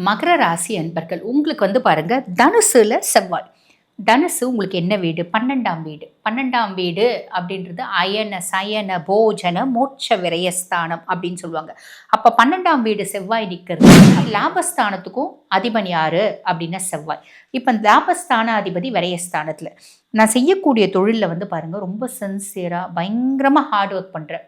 மகர ராசி அன்பர்கள் உங்களுக்கு வந்து பாருங்க தனுசுல செவ்வாய். தனுசு உங்களுக்கு என்ன வீடு? 12ஆம் வீடு. 12ஆம் வீடு அப்படின்றது அயன சயன போஜன மோட்ச விரயஸ்தானம் அப்படின்னு சொல்லுவாங்க. அப்ப 12ஆம் வீடு செவ்வாய் நிற்கிறது. லாபஸ்தானத்துக்கும் அதிபன் யாரு அப்படின்னா செவ்வாய். இப்ப லாபஸ்தான அதிபதி விரயஸ்தானத்துல. நான் செய்யக்கூடிய தொழிலில் வந்து பாருங்க ரொம்ப சின்சியரா பயங்கரமா ஹார்ட் ஒர்க் பண்றேன்.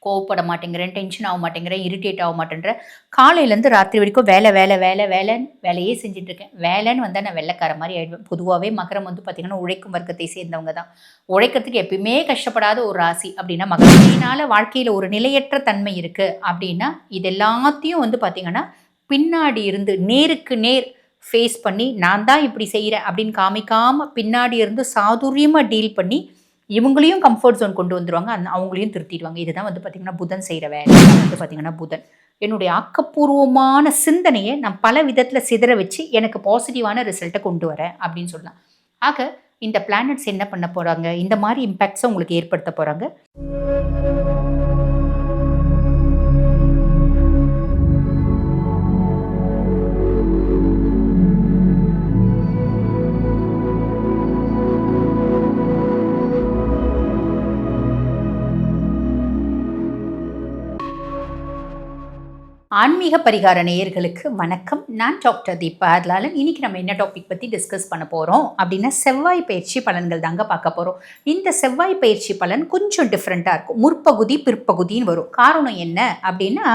கோவப்பட மாட்டேங்கிறேன், டென்ஷன் ஆக மாட்டேங்கிறேன், இரிட்டேட் ஆக மாட்டேன்றேன். காலையிலேருந்து ராத்திரி வரைக்கும் வேலை வேலை வேலை வேலைன்னு வேலையே செஞ்சுட்ருக்கேன். வேலைன்னு வந்தால் நான் வெள்ளைக்கார மாதிரி ஆயிடுவேன். பொதுவாகவே மகரம் வந்து பார்த்திங்கன்னா உழைக்கும் வர்க்கத்தை சேர்ந்தவங்க தான். உழைக்கிறதுக்கு எப்பயுமே கஷ்டப்படாத ஒரு ராசி அப்படின்னா மகரம். இதனால் வாழ்க்கையில் ஒரு நிலையற்ற தன்மை இருக்குது அப்படின்னா இது எல்லாத்தையும் வந்து பார்த்திங்கன்னா பின்னாடி இருந்து நேருக்கு நேர் ஃபேஸ் பண்ணி நான் தான் இப்படி செய்கிறேன் அப்படின்னு காமிக்காமல் பின்னாடி இருந்து சாதுரியமாக டீல் பண்ணி இவங்களையும் கம்ஃபர்ட் ஜோன் கொண்டு வந்துருவாங்க. அவங்களையும் திருத்திடுவாங்க. இதுதான் வந்து பார்த்திங்கன்னா புதன் செய்கிற வேலை வந்து பார்த்திங்கன்னா புதன். என்னுடைய ஆக்கப்பூர்வமான சிந்தனையை நான் பல விதத்தில் சிதற வச்சு எனக்கு பாசிட்டிவான ரிசல்ட்டை கொண்டு வரேன் அப்படின்னு சொல்லலாம். ஆக இந்த பிளானட்ஸ் என்ன பண்ண போகிறாங்க, இந்த மாதிரி இம்பேக்ட்ஸை உங்களுக்கு ஏற்படுத்த போகிறாங்க. ஆன்மீக பரிகார நேயர்களுக்கு வணக்கம். நான் டாக்டர் தீபா அதலாலன். இன்னைக்கு நம்ம என்ன டாபிக் பற்றி டிஸ்கஸ் பண்ண போகிறோம் அப்படின்னா செவ்வாய் பயிற்சி பலன்கள் தாங்க பார்க்க போகிறோம். இந்த செவ்வாய் பயிற்சி பலன் கொஞ்சம் டிஃப்ரெண்ட்டாக இருக்கும். முற்பகுதி பிற்பகுதின்னு வரும். காரணம் என்ன அப்படின்னா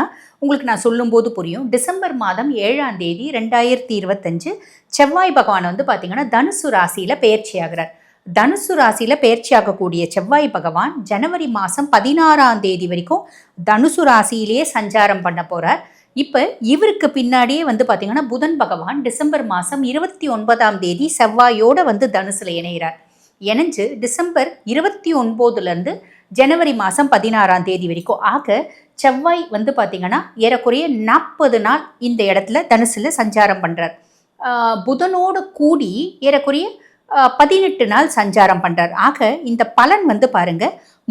உங்களுக்கு நான் சொல்லும்போது புரியும். டிசம்பர் மாதம் 7ஆம் தேதி 2025 செவ்வாய் பகவான் வந்து பார்த்திங்கன்னா தனுசு ராசியில் பயிற்சி ஆகிறார். தனுசு ராசியில் பயிற்சி ஆகக்கூடிய செவ்வாய் பகவான் ஜனவரி மாதம் 16ஆம் தேதி வரைக்கும் தனுசு ராசியிலேயே சஞ்சாரம் பண்ண போகிறார். இப்போ இவருக்கு பின்னாடியே வந்து பார்த்திங்கன்னா புதன் பகவான் டிசம்பர் மாதம் 29ஆம் தேதி செவ்வாயோடு வந்து தனுசில் இணைகிறார். இணைஞ்சு டிசம்பர் 29லேருந்து ஜனவரி மாதம் 16ஆம் தேதி வரைக்கும் ஆக செவ்வாய் வந்து பார்த்திங்கன்னா ஏறக்குறைய 40 நாள் இந்த இடத்துல தனுசில் சஞ்சாரம் பண்ணுறார். புதனோடு கூடி ஏறக்குறைய 18 நாள் சஞ்சாரம் பண்ணுறார். ஆக இந்த பலன் வந்து பாருங்க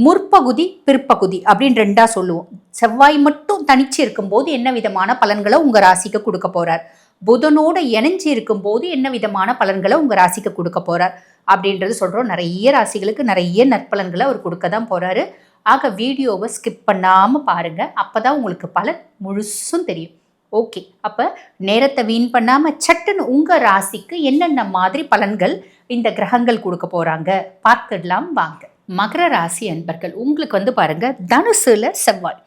முற்பகுதி பிற்பகுதி அப்படின்னு ரெண்டா சொல்லுவோம். செவ்வாய் மட்டும் தனிச்சு இருக்கும்போது என்ன விதமான பலன்களை உங்கள் ராசிக்கு கொடுக்க போகிறார், புதனோட இணைஞ்சு இருக்கும்போது என்ன விதமான பலன்களை உங்கள் ராசிக்கு கொடுக்க போகிறார் அப்படின்றது சொல்கிறோம். நிறைய ராசிகளுக்கு நிறைய நற்பலன்களை அவர் கொடுக்க தான் போகிறாரு. ஆக வீடியோவை ஸ்கிப் பண்ணாமல் பாருங்கள். அப்போ தான் உங்களுக்கு பலன் முழுசும் தெரியும். ஓகே, அப்போ நேரத்தை வீண் பண்ணாமல் சட்டுன்னு உங்கள் ராசிக்கு என்னென்ன மாதிரி பலன்கள் இந்த கிரகங்கள் கொடுக்க போகிறாங்க பார்த்துடலாம் வாங்க. மகர ராசி அன்பர்கள் உங்களுக்கு வந்து பாருங்கள் தனுசுல செவ்வாய்.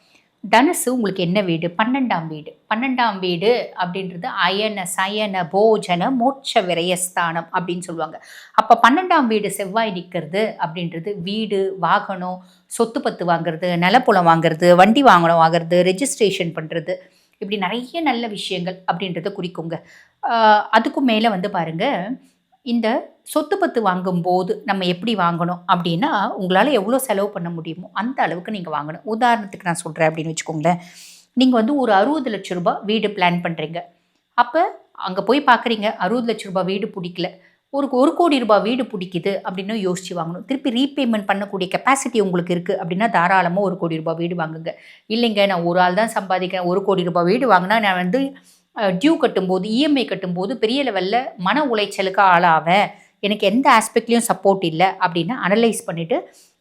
தனுசு உங்களுக்கு என்ன வீடு? 12ஆம் வீடு. 12ஆம் வீடு அப்படின்றது அயன சயன போஜன மோட்ச விரயஸ்தானம் அப்படின்னு சொல்லுவாங்க. அப்போ 12ஆம் வீடு செவ்வாய் நிற்கிறது அப்படின்றது வீடு, வாகனம், சொத்து பத்து வாங்குறது, நிலப்புலம் வாங்குறது, வண்டி வாங்குறது, ரெஜிஸ்ட்ரேஷன் பண்ணுறது, இப்படி நிறைய நல்ல விஷயங்கள் அப்படின்றத குறிக்குங்க. அதுக்கும் மேலே வந்து பாருங்கள் இந்த சொத்து பத்து வாங்கும்போது நம்ம எப்படி வாங்கணும் அப்படின்னா உங்களால் எவ்வளோ செலவு பண்ண முடியுமோ அந்த அளவுக்கு நீங்கள் வாங்கணும். உதாரணத்துக்கு நான் சொல்கிறேன் அப்படின்னு வச்சுக்கோங்களேன். நீங்கள் வந்து ஒரு 60 லட்ச ரூபாய் வீடு பிளான் பண்ணுறீங்க. அப்போ அங்கே போய் பார்க்குறீங்க 60 லட்ச ரூபாய் வீடு பிடிக்கல, ஒரு 1 கோடி ரூபாய் வீடு பிடிக்குது அப்படின்னு யோசித்து வாங்கணும். திருப்பி ரீபேமெண்ட் பண்ணக்கூடிய கெப்பாசிட்டி உங்களுக்கு இருக்குது அப்படின்னா தாராளமாக 1 கோடி ரூபாய் வீடு வாங்குங்க. இல்லைங்க நான் ஒரு ஆள் தான் சம்பாதிக்கிறேன், 1 கோடி ரூபாய் வீடு வாங்கினா நான் வந்து டியூ கட்டும்போது இஎம்ஐ கட்டும்போது பெரிய லெவலில் மன உளைச்சலுக்கு ஆளாவேன், எனக்கு எந்த ஆஸ்பெக்ட்லேயும் சப்போர்ட் இல்லை அப்படின்னு அனலைஸ் பண்ணிவிட்டு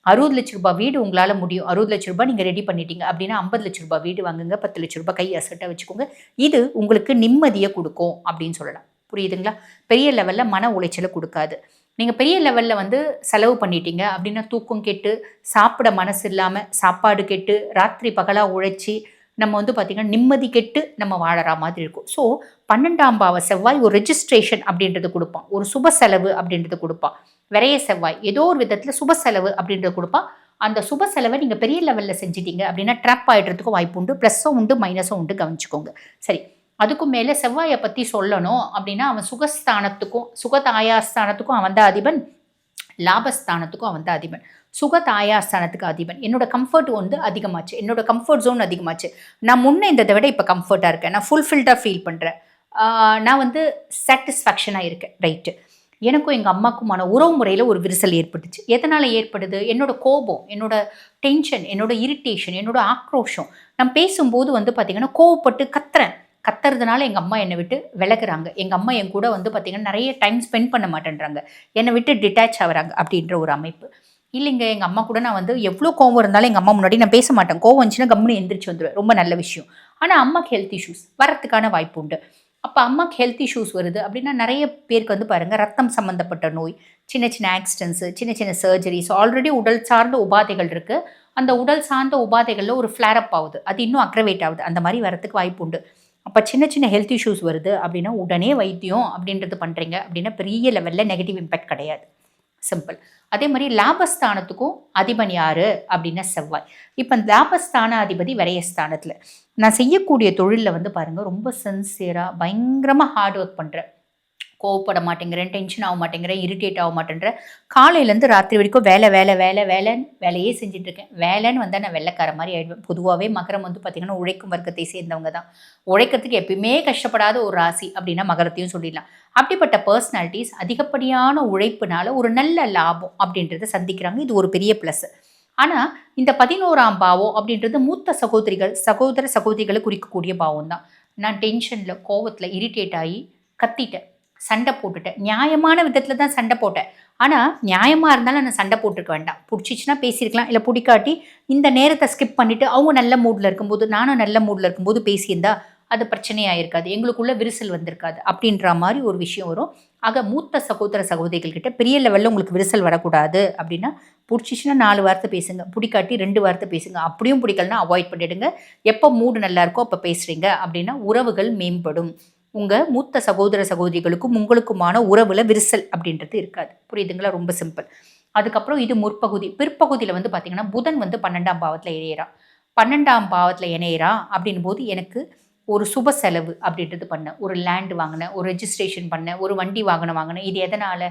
60 லட்ச ரூபாய் வீடு உங்களால் முடியும், 60 லட்ச ரூபாய் நீங்கள் ரெடி பண்ணிட்டீங்க அப்படின்னா 50 லட்ச ரூபாய் வீடு வாங்குங்க, 10 லட்ச ரூபாய் கை அசட்டாக வச்சுக்கோங்க. இது உங்களுக்கு நிம்மதியை கொடுக்கும் அப்படின்னு சொல்லலாம். புரியுதுங்களா? பெரிய லெவலில் மன உளைச்சலை கொடுக்காது. நீங்கள் பெரிய லெவலில் வந்து செலவு பண்ணிட்டீங்க அப்படின்னா தூக்கம் கெட்டு, சாப்பிட மனசு இல்லாமல், சாப்பாடு கெட்டு, ராத்திரி பகலாக உழைச்சி நம்ம வந்து பார்த்திங்கன்னா நிம்மதி கெட்டு நம்ம வாழற மாதிரி இருக்கும். ஸோ 12ஆம் பாவ செவ்வாய் ஒரு ரெஜிஸ்ட்ரேஷன் அப்படின்றது கொடுப்பான், ஒரு சுப செலவு அப்படின்றது கொடுப்பான். விரைய செவ்வாய் ஏதோ ஒரு விதத்தில் சுப செலவு அப்படின்றது கொடுப்பான். அந்த சுப செலவை நீங்கள் பெரிய லெவலில் செஞ்சிட்டீங்க அப்படின்னா ட்ராப் ஆகிடுறதுக்கும் வாய்ப்பு உண்டு. ப்ளஸ்ஸும் உண்டு மைனஸும் உண்டு, கவனிச்சுக்கோங்க. சரி, அதுக்கும் மேலே செவ்வாயை பற்றி சொல்லணும் அப்படின்னா அவன் சுகஸ்தானத்துக்கும் சுகதாயாஸ்தானத்துக்கும் அவன் தான் அதிபன், லாபஸ்தானத்துக்கும் அவன் தான் அதிபன். சுகதாயாஸ்தானத்துக்கு அதிபன். என்னோட கம்ஃபர்ட் வந்து அதிகமாச்சு, என்னோட கம்ஃபர்ட் ஜோன் அதிகமாச்சு. நான் முன்னே இருந்ததை விட இப்போ கம்ஃபர்ட்டாக இருக்கேன், நான் ஃபுல்ஃபில்டாக ஃபீல் பண்ணுறேன், நான் வந்து சாட்டிஸ்ஃபேக்ஷனாக இருக்கேன். ரைட்டு, எனக்கும் எங்கள் அம்மாக்குமான உறவு முறையில் ஒரு விரிசல் ஏற்பட்டுச்சு. எதனால் ஏற்படுது? என்னோட கோபம், என்னோட டென்ஷன், என்னோட இரிட்டேஷன், என்னோட ஆக்ரோஷம். நான் பேசும்போது வந்து பார்த்திங்கன்னா கோவப்பட்டு கத்துறேன், கத்துறதுனால எங்கள் அம்மா என்னை விட்டு விலகுறாங்க. எங்கள் அம்மா என் கூட வந்து பார்த்திங்கன்னா நிறைய டைம் ஸ்பெண்ட் பண்ண மாட்டேன்றாங்க. என்னை விட்டு டிட்டாச் ஆகுறாங்க அப்படின்ற ஒரு அமைப்பு. இல்லைங்க, எங்கள் அம்மா கூட நான் வந்து எவ்வளோ கோவம் இருந்தாலும் எங்கள் அம்மா முன்னாடி நான் பேச மாட்டேன். கோவம் வந்துச்சுன்னா கம்முன்னு எந்திரிச்சு வந்துடுவேன். ரொம்ப நல்ல விஷயம். ஆனால் அம்மாக்கு ஹெல்த் இஷ்யூஸ் வரத்துக்கான வாய்ப்பு உண்டு. அப்போ அம்மாக்கு ஹெல்த் இஷ்யூஸ் வருது அப்படின்னா நிறைய பேருக்கு வந்து பாருங்கள், ரத்தம் சம்மந்தப்பட்ட நோய், சின்ன சின்ன ஆக்சிடென்ட்ஸு, சின்ன சின்ன சர்ஜரிஸ், ஆல்ரெடி உடல் சார்ந்த உபாதைகள் இருக்குது. அந்த உடல் சார்ந்த உபாதைகளில் ஒரு ஃப்ளேரப் ஆகுது, அது இன்னும் அக்ரவேட் ஆகுது. அந்த மாதிரி வரத்துக்கு வாய்ப்பு உண்டு. அப்போ சின்ன சின்ன ஹெல்த் இஷ்யூஸ் வருது அப்படின்னா உடனே வைத்தியம் அப்படின்றது பண்ணுறீங்க அப்படின்னா பெரிய லெவலில் நெகட்டிவ் இம்பேக்ட் கிடையாது. சிம்பிள். அதே மாதிரி லாபஸ்தானத்துக்கும் அதிபன் யாரு அப்படின்னா செவ்வாய். இப்போ லாபஸ்தான அதிபதி விரயஸ்தானத்தில் நான் செய்யக்கூடிய தொழிலில் வந்து பாருங்கள், ரொம்ப சின்சியராக பயங்கரமாக ஹார்ட் ஒர்க் பண்ணுறேன். கோவப்பட மாட்டேங்கிறேன், டென்ஷன் ஆக மாட்டேங்கிறேன், இரிட்டேட் ஆக மாட்டேங்கிறேன். காலையிலேருந்து ராத்திரி வரைக்கும் வேலைன்னு வேலையே செஞ்சுட்ருக்கேன். வேலைன்னு வந்தால் நான் வெள்ளைக்கார மாதிரி ஆகிடுவேன். பொதுவாகவே மகரம் வந்து பார்த்திங்கன்னா உழைக்கும் வர்க்கத்தை சேர்ந்தவங்க தான். உழைக்கிறதுக்கு எப்பயுமே கஷ்டப்படாத ஒரு ராசி அப்படின்னா மகரத்தையும் சொல்லிடலாம். அப்படிப்பட்ட பர்சனாலிட்டிஸ் அதிகப்படியான உழைப்புனால ஒரு நல்ல லாபம் அப்படின்றத சந்திக்கிறாங்க. இது ஒரு பெரிய ப்ளஸ். ஆனால் இந்த 11ஆம் பாவம் அப்படின்றது மூத்த சகோதர சகோதரிகளை குறிக்கக்கூடிய பாவம் தான். நான் டென்ஷனில், கோவத்தில் இரிட்டேட் ஆகி கத்திட்டேன், சண்டை போட்டுட்டேன். நியாயமான விதத்தில் தான் சண்டை போட்டேன். ஆனால் நியாயமாக இருந்தாலும் நான் சண்டை போட்டிருக்க வேண்டாம். பிடிச்சிச்சின்னா பேசியிருக்கலாம், இல்லை பிடிக்காட்டி இந்த நேரத்தை ஸ்கிப் பண்ணிவிட்டு அவங்க நல்ல மூடில் இருக்கும்போது நானும் நல்ல மூடில் இருக்கும்போது பேசியிருந்தா அது பிரச்சனையாக இருக்காது, எங்களுக்குள்ள விரிசல் வந்திருக்காது அப்படின்ற மாதிரி ஒரு விஷயம் வரும். ஆக மூத்த சகோதர சகோதரிகள்கிட்ட பெரிய லெவலில் உங்களுக்கு விரிசல் வரக்கூடாது அப்படின்னா பிடிச்சிச்சின்னா 4 வார்த்தை பேசுங்க, பிடிக்காட்டி 2 வார்த்தை பேசுங்க. அப்படியும் பிடிக்கலன்னா அவாய்ட் பண்ணிவிடுங்க. எப்போ மூடு நல்லா இருக்கோ அப்போ பேசுகிறீங்க அப்படின்னா உறவுகள் மேம்படும். உங்கள் மூத்த சகோதர சகோதரிகளுக்கும் உங்களுக்குமான உறவில் விரிசல் அப்படின்றது இருக்காது. புரியுதுங்களா? ரொம்ப சிம்பிள். அதுக்கப்புறம் இது முற்பகுதி. பிற்பகுதியில் வந்து பார்த்திங்கன்னா புதன் வந்து 12ஆம் பாவத்தில் இணையிறான். 12ஆம் பாவத்தில் இணையிறான் அப்படின் போது எனக்கு ஒரு சுப செலவு அப்படின்றது பண்ணேன். ஒரு லேண்ட் வாங்கினேன், ஒரு ரெஜிஸ்ட்ரேஷன் பண்ணேன், ஒரு வண்டி வாங்கினேன். இது எதனால்?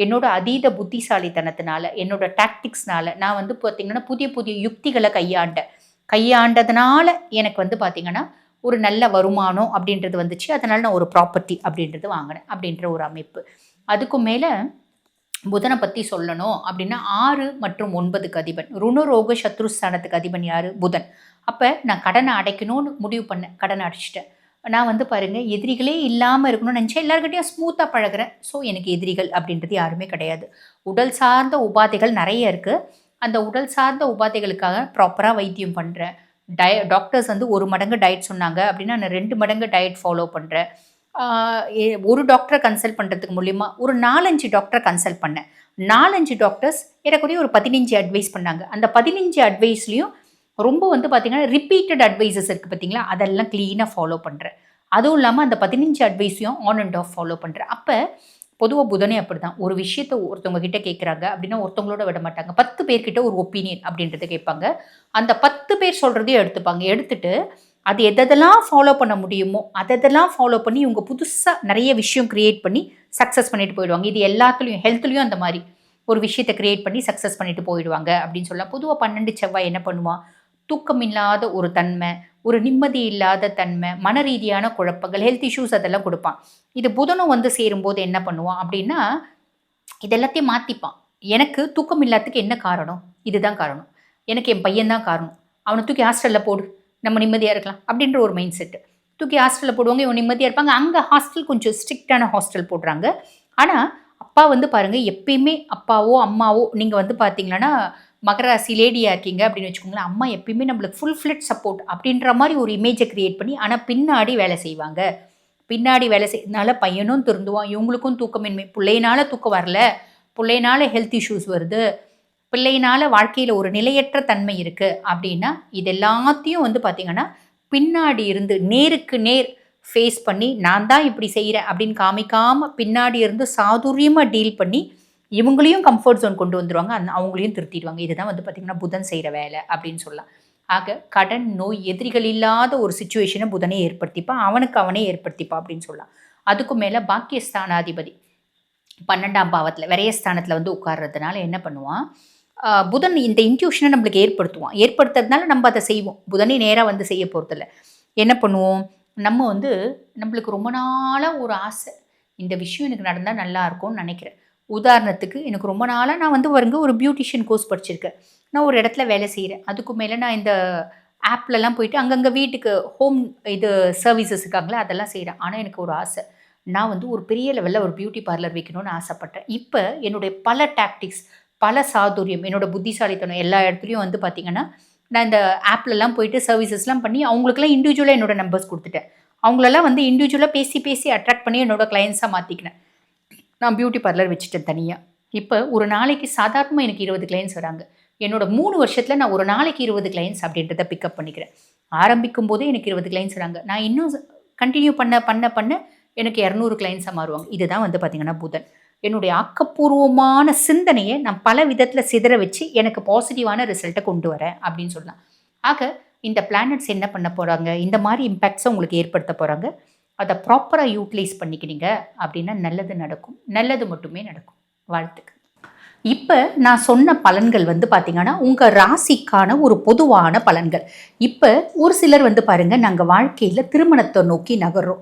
என்னோட அதீத புத்திசாலித்தனத்தினால, என்னோட டாக்டிக்ஸ்னால நான் வந்து பார்த்திங்கன்னா புதிய புதிய யுக்திகளை கையாண்டதுனால எனக்கு வந்து பார்த்திங்கன்னா ஒரு நல்ல வருமானம் அப்படின்றது வந்துச்சு. அதனால் நான் ஒரு ப்ராப்பர்ட்டி அப்படின்றது வாங்கினேன் அப்படின்ற ஒரு அமைப்பு. அதுக்கும் மேலே புதனை பற்றி சொல்லணும் அப்படின்னா 6 மற்றும் 9க்கு அதிபன், ருணரோக சத்ருஸ்தானத்துக்கு அதிபன் யார்? புதன். அப்போ நான் கடனை அடைக்கணும்னு முடிவு பண்ணேன், கடனை அடைச்சிட்டேன். நான் வந்து பாருங்கள், எதிரிகளே இல்லாமல் இருக்கணும்னு நினச்சேன். எல்லாருக்கிட்டையும் ஸ்மூத்தாக பழகிறேன். ஸோ எனக்கு எதிரிகள் அப்படின்றது யாருமே கிடையாது. உடல் சார்ந்த உபாதைகள் நிறைய இருக்குது. அந்த உடல் சார்ந்த உபாதைகளுக்காக ப்ராப்பராக வைத்தியம் பண்ணுறேன். டாக்டர்ஸ் வந்து 1 மடங்கு டயட் சொன்னாங்க அப்படின்னா நான் 2 மடங்கு டயட் ஃபாலோ பண்ணுறேன். ஒரு டாக்டரை கன்சல்ட் பண்ணுறதுக்கு மூலிமா ஒரு 4-5 டாக்டரை கன்சல்ட் பண்ணேன். 4-5 டாக்டர்ஸ் ஏறக்குறைய ஒரு 15 அட்வைஸ் பண்ணாங்க. அந்த 15 அட்வைஸ்லேயும் ரொம்ப வந்து பார்த்திங்கன்னா ரிப்பீட்டட் அட்வைசஸ் இருக்குது பார்த்தீங்களா, அதெல்லாம் க்ளீனாக ஃபாலோ பண்ணுறேன். அதுவும் இல்லாமல் அந்த 15 அட்வைஸையும் ஆன் அண்ட் ஆஃப் ஃபாலோ பண்ணுறேன். அப்போ பொதுவாக புதனே அப்படி தான். ஒரு விஷயத்தை ஒருத்தவங்க கிட்ட கேட்குறாங்க அப்படின்னா ஒருத்தவங்களோட விட மாட்டாங்க. 10 பேர்கிட்ட ஒரு ஒப்பீனியன் அப்படின்றத கேட்பாங்க. அந்த 10 பேர் சொல்கிறதையும் எடுத்துப்பாங்க. எடுத்துட்டு அது எதெல்லாம் ஃபாலோ பண்ண முடியுமோ அதெல்லாம் ஃபாலோ பண்ணி இவங்க புதுசாக நிறைய விஷயம் க்ரியேட் பண்ணி சக்ஸஸ் பண்ணிட்டு போயிடுவாங்க. இது எல்லாத்துலேயும் ஹெல்த்லேயும் அந்த மாதிரி ஒரு விஷயத்தை க்ரியேட் பண்ணி சக்ஸஸ் பண்ணிட்டு போயிடுவாங்க அப்படின்னு சொல்லலாம். பொதுவாக 12 செவ்வாய் என்ன பண்ணுவான்? தூக்கம் இல்லாத ஒரு தன்மை, ஒரு நிம்மதி இல்லாத தன்மை, மன ரீதியான குழப்பங்கள், ஹெல்த் இஷ்யூஸ் அதெல்லாம் கொடுப்பான். இது புதனும் வந்து சேரும்போது என்ன பண்ணுவான் அப்படின்னா இது எல்லாத்தையும் மாற்றிப்பான். எனக்கு தூக்கம் இல்லாததுக்கு என்ன காரணம்? இதுதான் காரணம். எனக்கு என் பையன் தான் காரணம். அவனை தூக்கி ஹாஸ்டலில் போடு, நம்ம நிம்மதியாக இருக்கலாம் அப்படின்ற ஒரு மைண்ட் செட்டு. தூக்கி ஹாஸ்டலில் போடுவாங்க, இவன் நிம்மதியாக இருப்பாங்க. அங்கே ஹாஸ்டல் கொஞ்சம் ஸ்ட்ரிக்டான ஹாஸ்டல் போடுறாங்க. ஆனால் அப்பா வந்து பாருங்கள், எப்பயுமே அப்பாவோ அம்மாவோ நீங்கள் வந்து பார்த்தீங்கன்னா மகர ராசி லேடியாக இருக்கீங்க அப்படின்னு வச்சுக்கோங்களேன், அம்மா எப்பயுமே நம்மளுக்கு ஃபுல் ஃப்ளெட் சப்போர்ட் அப்படின்ற மாதிரி ஒரு இமேஜை க்ரியேட் பண்ணி ஆனால் பின்னாடி வேலை செய்வாங்க. பின்னாடி வேலை செய்யறதுனால பையனும் திருந்துவான், இவங்களுக்கும் தூக்கமின்மை. பிள்ளையினால தூக்கம் வரல, பிள்ளையினால ஹெல்த் இஷ்யூஸ் வருது, பிள்ளையினால வாழ்க்கையில் ஒரு நிலையற்ற தன்மை இருக்குது அப்படின்னா இது எல்லாத்தையும் வந்து பார்த்திங்கன்னா பின்னாடி இருந்து நேருக்கு நேர் ஃபேஸ் பண்ணி நான் தான் இப்படி செய்கிறேன் அப்படின்னு காமிக்காமல் பின்னாடி இருந்து சாதுரியமாக டீல் பண்ணி இவங்களையும் கம்ஃபர்ட் ஜோன் கொண்டு வந்துடுவாங்க, அவங்களையும் திருத்திடுவாங்க. இதுதான் வந்து பார்த்திங்கன்னா புதன் செய்கிற வேலை அப்படின்னு சொல்லலாம். ஆக கடன், நோய், எதிரிகள் இல்லாத ஒரு சுச்சுவேஷனை புதனே ஏற்படுத்திப்பான், அவனே ஏற்படுத்திப்பான் அப்படின்னு சொல்லலாம். அதுக்கும் மேலே பாக்கியஸ்தானாதிபதி 12ஆம் பாவத்தில் விரயஸ்தானத்தில் வந்து உட்கார்றதுனால என்ன பண்ணுவான்? புதன் இந்த இன்ட்யூஷனை நம்மளுக்கு ஏற்படுத்துறதுனால நம்ம அதை செய்வோம். புதனே நேராக வந்து செய்ய போகிறதில்ல. என்ன பண்ணுவோம்? நம்ம வந்து நம்மளுக்கு ரொம்ப நாளாக ஒரு ஆசை, இந்த விஷயம் எனக்கு நடந்தால் நல்லா இருக்கும்னு நினைக்கிறேன். உதாரணத்துக்கு எனக்கு ரொம்ப நாளாக நான் வந்து ஒரு பியூட்டிஷியன் கோர்ஸ் படிச்சிருக்கேன். நான் ஒரு இடத்துல வேலை செய்கிறேன். அதுக்கு மேலே நான் இந்த ஆப்லலாம் போயிட்டு அங்கங்கே வீட்டுக்கு ஹோம் இது சர்வீசஸ் இருக்காங்களே அதெல்லாம் செய்கிறேன். ஆனால் எனக்கு ஒரு ஆசை. நான் வந்து ஒரு பெரிய லெவலில் ஒரு பியூட்டி பார்லர் வைக்கணும்னு ஆசைப்பட்டேன். இப்போ என்னுடைய பல டாக்டிக்ஸ், பல சாதுரியம், என்னோட புத்திசாலித்தனம் எல்லா இடத்துலையும் வந்து பார்த்தீங்கன்னா, நான் இந்த ஆப்லலாம் போயிட்டு சர்வீசஸ்லாம் பண்ணி அவங்களுக்கெல்லாம் இண்டிவிஜுவலா என்னோட நம்பர்ஸ் குடுத்துட்டேன். அவங்களெல்லாம் வந்து இண்டிவிஜுவலா பேசி பேசி அட்ராக்ட் பண்ணி என்னோட கிளையண்ட்ஸா மாத்திக்கினேன். நான் பியூட்டி பார்லர் வச்சுட்டேன் தனியா. இப்ப ஒரு நாளைக்கு சாதாரணமா எனக்கு 20 கிளையண்ட்ஸ் வராங்க. என்னோட 3 வருஷத்துல நான் ஒரு நாளைக்கு 20 கிளையண்ட்ஸ் அப்படின்றத பிக்கப் பண்ணிக்கிறேன். ஆரம்பிக்கும்போதே எனக்கு 20 கிளையண்ட்ஸ் வராங்க. நான் இன்னும் கன்டின்யூ பண்ண எனக்கு 200 கிளையண்ட்ஸா மாறுவாங்க. இதுதான் வந்து பார்த்தீங்கன்னா புதன். என்னுடைய ஆக்கப்பூர்வமான சிந்தனைய நான் பல விதத்துல சிதற வச்சு எனக்கு பாசிட்டிவான ரிசல்ட்ட கொண்டு வரேன் அப்படின்னு சொல்லலாம். ஆக இந்த பிளானட்ஸ் என்ன பண்ண போறாங்க? இந்த மாரி இம்பாக்ட்ஸ உங்களுக்கு ஏற்படுத்த போறாங்க. அத ப்ராப்பரா யூட்டிலைஸ் பண்ணிக்கினீங்க அப்படின்னா நல்லது நடக்கும். நல்லது மட்டுமே நடக்கும். வாழ்த்துக்கள். இப்ப நான் சொன்ன பலன்கள் வந்து பார்த்தீங்கன்னா, உங்க ராசிக்கான ஒரு பொதுவான பலன்கள். இப்ப ஒரு சிலர் வந்து பாருங்க, நாங்க வாழ்க்கையில திருமணத்த நோக்கி நகர்றோம்.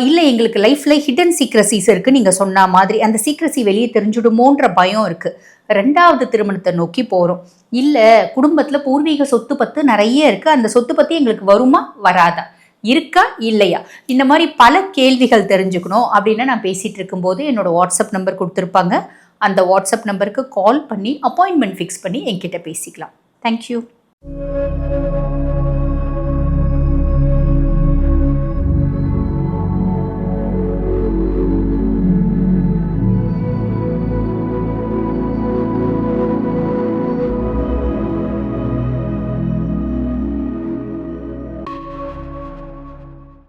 இல்ல எங்களுக்கு லைஃப்ல ஹிடன் சீக்ரஸீஸ் இருக்கு நீங்க சொன்ன மாதிரி. அந்த சீக்ரஸி வெளிய தெரிஞ்சுடுமோன்ற பயம் இருக்கு. 2வது திருமணத்த நோக்கி போறோம். இல்ல குடும்பத்துல பூர்வீக சொத்து பத்து நெறைய இருக்கு. அந்த சொத்து பத்தி எங்களுக்கு வருமா? வராதா? இருக்கா? இல்லையா? இந்த மாரி பல கேள்விகள் தெரிஞ்சுக்கணும் அப்படின்னு நான் பேசிட்டு இருக்கும்போது என்னோட வாட்ஸ்அப் நம்பர் குடுத்திருப்பாங்க. அந்த வாட்ஸ்அப் நம்பருக்கு கால் பண்ணி அப்பாயின்ட்மெண்ட் ஃபிக்ஸ் பண்ணி என்கிட்ட பேசிக்கலாம். Thank you.